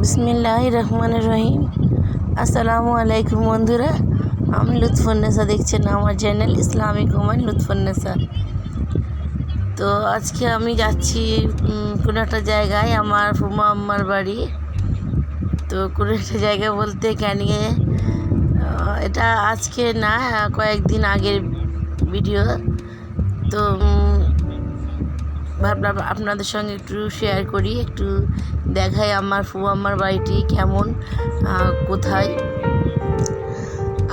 বিসমিল্লাহির রহমানির রহিম। আসসালামু আলাইকুম বন্ধুরা, আমি লুৎফুন্নেসা, দেখছেন আমার চ্যানেল ইসলামিক ওমান লুৎফুন্নেসা। তো আজকে আমি যাচ্ছি কোনো একটা জায়গায়, আমার ফুমা আম্মার বাড়ি। তো কোনো একটা জায়গা বলতে ক্যানিংয়ে, এটা আজকে না, কয়েকদিন আগের ভিডিও। তো ভাবলাম আপনাদের সঙ্গে একটু শেয়ার করি, একটু দেখাই আমার ফুয়াম্মার বাড়িটি কেমন, কোথায়।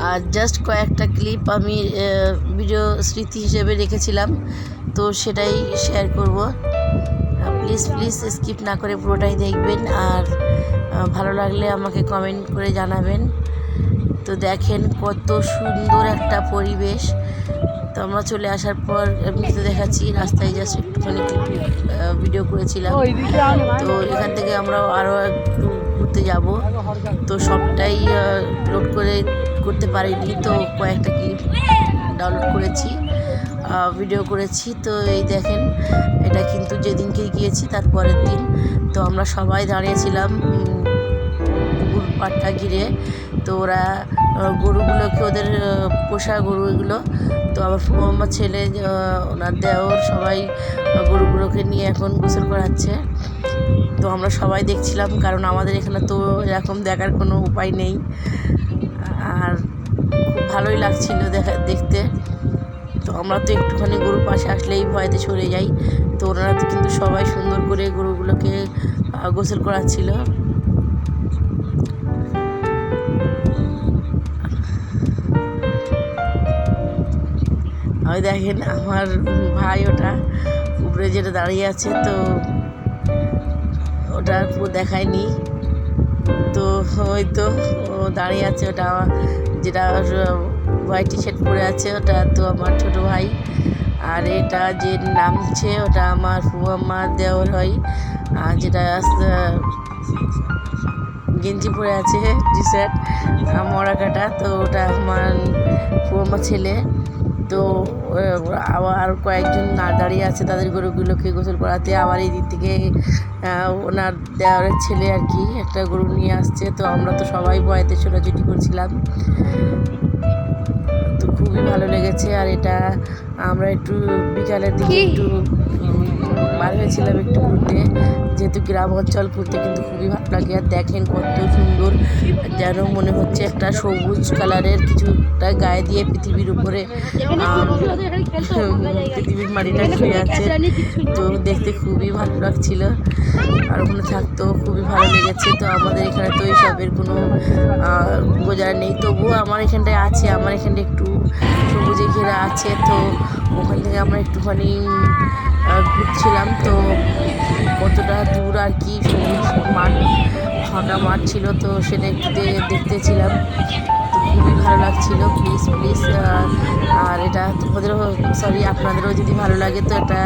আর জাস্ট কয়েকটা ক্লিপ আমি ভিডিও স্মৃতি হিসেবে রেখেছিলাম, তো সেটাই শেয়ার করব। প্লিজ স্কিপ না করে পুরোটাই দেখবেন, আর ভালো লাগলে আমাকে কমেন্ট করে জানাবেন। তো দেখেন কত সুন্দর একটা পরিবেশ। তো আমরা চলে আসার পর এমনিতে দেখাচ্ছি, রাস্তায় জাস্ট একটুখানি ভিডিও করেছিলাম। তো এখান থেকে আমরা আরও একটু ঘুরতে যাব, তো সবটাই লোড করতে পারিনি, তো কয়েকটা ক্লিপ ডাউনলোড করেছি, ভিডিও করেছি। তো এই দেখেন, এটা কিন্তু যেদিনকে গিয়েছি তার পরের দিন। তো আমরা সবাই দাঁড়িয়েছিলাম পুকুর পাড়টা ঘিরে। তো ওরা গরুগুলোকে, ওদের পোষা গরু এগুলো, তো আমার আমার ছেলে, ওনার দেওর, সবাই গরুগুলোকে নিয়ে এখন গোসল করাচ্ছে। তো আমরা সবাই দেখছিলাম, কারণ আমাদের এখানে তো এরকম দেখার কোনো উপায় নেই। আর খুব ভালোই লাগছিল দেখতে। তো আমরা তো একটুখানি গরুর পাশে আসলেই ভয়তে সরে যাই। তো ওনারা তো কিন্তু সবাই সুন্দর করে গরুগুলোকে গোসল করাচ্ছিল। ওই দেখেন আমার ভাই, ওটা উপরে যেটা দাঁড়িয়ে আছে, তো ওটা পুরো দেখায়নি। তো ওই তো ও দাঁড়িয়ে আছে, ওটা যেটা হোয়াইট টি শার্ট পরে আছে, ওটা তো আমার ছোট ভাই। আর এটা যে নামছে, ওটা আমার ফুয়াম্মার দেওর হয়। আর যেটা গেঞ্জি পরে আছে, টি শার্ট মরা কাটা, তো ওটা আমার ফুয়াম্মার ছেলে। তো আবার কয়েকজন দাঁড়িয়ে আছে তাদের গরুগুলোকে গোসল করাতে। আবার এই দিক থেকে ওনার দেওয়ারের ছেলে আর কি একটা গরু নিয়ে আসছে। তো আমরা তো সবাই ভয়েতে ছোটাছুটি করছিলাম। তো খুবই ভালো লেগেছে। আর এটা আমরা একটু বিকালের দিকে একটু বার হয়েছিলাম একটু ঘুরতে, যেহেতু গ্রাম অঞ্চল, ঘুরতে কিন্তু খুবই ভালো লাগে। আর দেখেন কত সুন্দর, যেন মনে হচ্ছে একটা সবুজ কালারের কিছুটা গায়ে দিয়ে পৃথিবীর উপরে পৃথিবীর মাটিটা শুয়ে আছে। তো দেখতে খুবই ভালো লাগছিল, আর ওখানে থাকতেও খুবই ভালো লেগেছে। তো আমাদের এখানে তো এইসবের কোনো গোজারা নেই, তবুও আমার এখানটায় আছে, আমার এখানটা একটু সবুজে ঘেরা আছে। তো ওখান থেকে আমরা একটুখানি ঘুরছিলাম। তো কতটা দূর আর কি সবুজ মাঠ, ফাঁকা মাঠ ছিল, তো সেটা একটু দেখতেছিলাম। তো খুবই ভালো লাগছিল। প্লিজ আর এটা তোমাদেরও, আপনাদেরও যদি ভালো লাগে তো এটা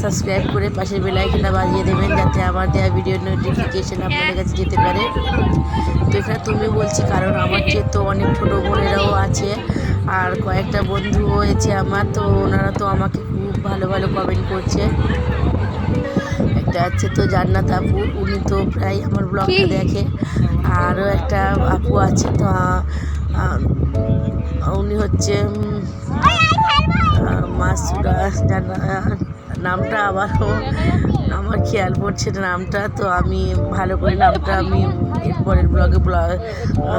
সাবস্ক্রাইব করে পাশের বেল আইকনটা বাজিয়ে দেবেন, যাতে আমার দেওয়া ভিডিও নোটিফিকেশান আপনাদের কাছে যেতে পারে। তো এখানে তুমি বলছি, কারণ আমার চেয়ে তো অনেক ছোটো বোনেরাও আছে, আর কয়েকটা বন্ধু হয়েছে আমার। তো ওনারা তো আমাকে খুব ভালো কমেন্ট করছে। একটা আছে তো জান্নাত আপু, উনি তো প্রায় আমার ব্লগটা দেখে। আরও একটা আপু আছে, তো উনি হচ্ছে মাসুরা, নামটা আবারও আমার খেয়াল পড়ছে না নামটা। তো আমি ভালো করে নামটা আমি এরপরের ব্লগে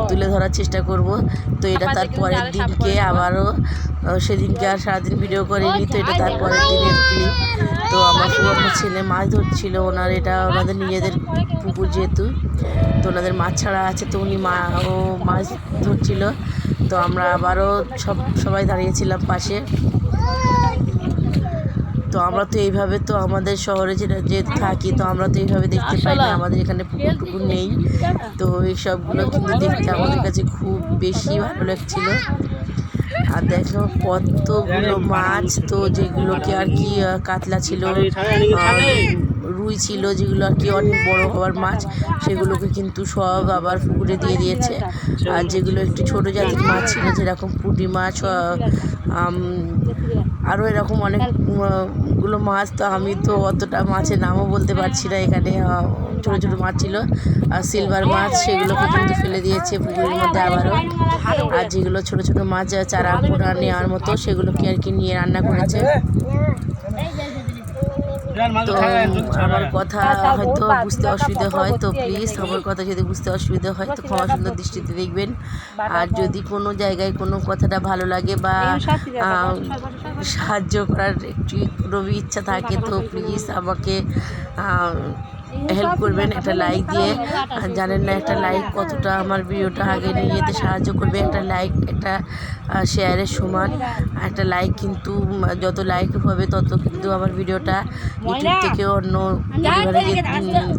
তুলে ধরার চেষ্টা করব। তো এটা তার পরের দিনকে, আবারও সেদিনকে আর সারাদিন ভিডিও করিনি, তো এটা তার পরের দিনের ক্লিপ। তো আমার পুরনো ছেলে মাছ ধরছিল, এটা ওনাদের নিজেদের পুকুর যেহেতু, তো ওনাদের মাছ ছাড়া আছে, তো উনি মাছ ধরছিল। তো আমরা আবারও সবাই দাঁড়িয়েছিলাম পাশে। তো আমরা তো এইভাবে, তো আমাদের শহরে যে থাকি, তো আমরা তো এইভাবে দেখতে পাই না, আমাদের এখানে পুকুর নেই। তো এই সবগুলো কিন্তু দেখতে আমাদের কাছে খুব বেশি ভালো লাগছিল। আর দেখো কতগুলো মাছ, তো যেগুলোকে আর কি কাতলা ছিল, রুই ছিল, যেগুলো আর কি অনেক বড় হওয়ার মাছ, সেগুলোকে কিন্তু সব আবার পুকুরে দিয়ে দিয়েছে। আর যেগুলো একটু ছোটো জাতির মাছ ছিল, যেরকম পুঁটি মাছ, আরও এরকম অনেকগুলো মাছ, তো আমি তো অতটা মাছের নামও বলতে পারছি না। এখানে ছোটো ছোটো মাছ ছিল আর সিলভার মাছ, সেগুলোকে কিন্তু ফেলে দিয়েছে পুকুরের মধ্যে আবারও। আর যেগুলো ছোটো ছোটো মাছ চারা পোনা নেওয়ার মতো, সেগুলোকে আর কি নিয়ে রান্না করেছে। তো আমার কথা হয়তো বুঝতে অসুবিধা হয়, তো প্লিজ আমার কথা যদি বুঝতে অসুবিধা হয় তো ক্ষমা সুন্দর দৃষ্টিতে দেখবেন। আর যদি কোনো জায়গায় কোনো কথাটা ভালো লাগে বা সাহায্য করার একটু কোনো ইচ্ছা থাকে, তো প্লিজ আমাকে হেল্প করবেন একটা লাইক দিয়ে। জানেন না একটা লাইক কতটা আমার ভিডিওটা আগে নিয়ে যেতে সাহায্য করবে। একটা লাইক একটা শেয়ারের সমান। একটা লাইক কিন্তু যত লাইক হবে তত কিন্তু আমার ভিডিওটা ইউটিউব থেকে অন্য পরিবারে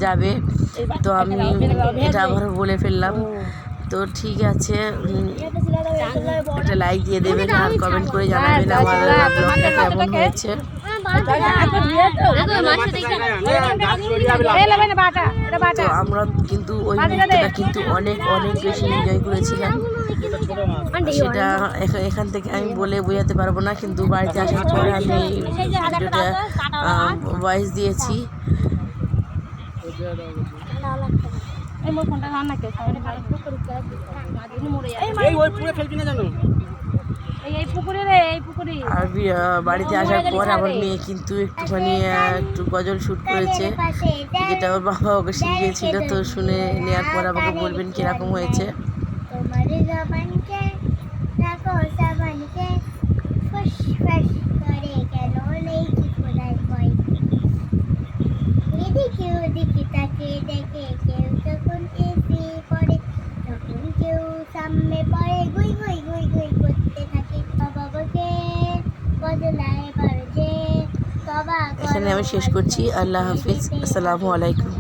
যাবে। তো আমি এটা আবারও বলে ফেললাম। তো ঠিক আছে, একটা লাইক দিয়ে দেবেন আর কমেন্ট করে জানাবেন আমার ব্লগটা কেমন হয়েছে। তো আমরা কিন্তু ওই মুহূর্তটা কিন্তু অনেক অনেক বেশি এনজয় করেছিলাম। সেটা এখান থেকে আমি বলে বোঝাতে পারবো না, কিন্তু বাড়িতে আসার পরে আমি ভিডিওটা ভয়েস দিয়েছি। আর বাড়িতে আসার পর আমার মেয়ে কিন্তু একটু গজল শ্যুট করেছে, যেটা ওর বাবা ওকে শিখিয়েছিল। তো শুনে নেওয়ার পর আমাকে বলবেন কীরকম হয়েছে। এখানে আমি শেষ করছি। আল্লাহ হাফিজ, আসসালামু আলাইকুম।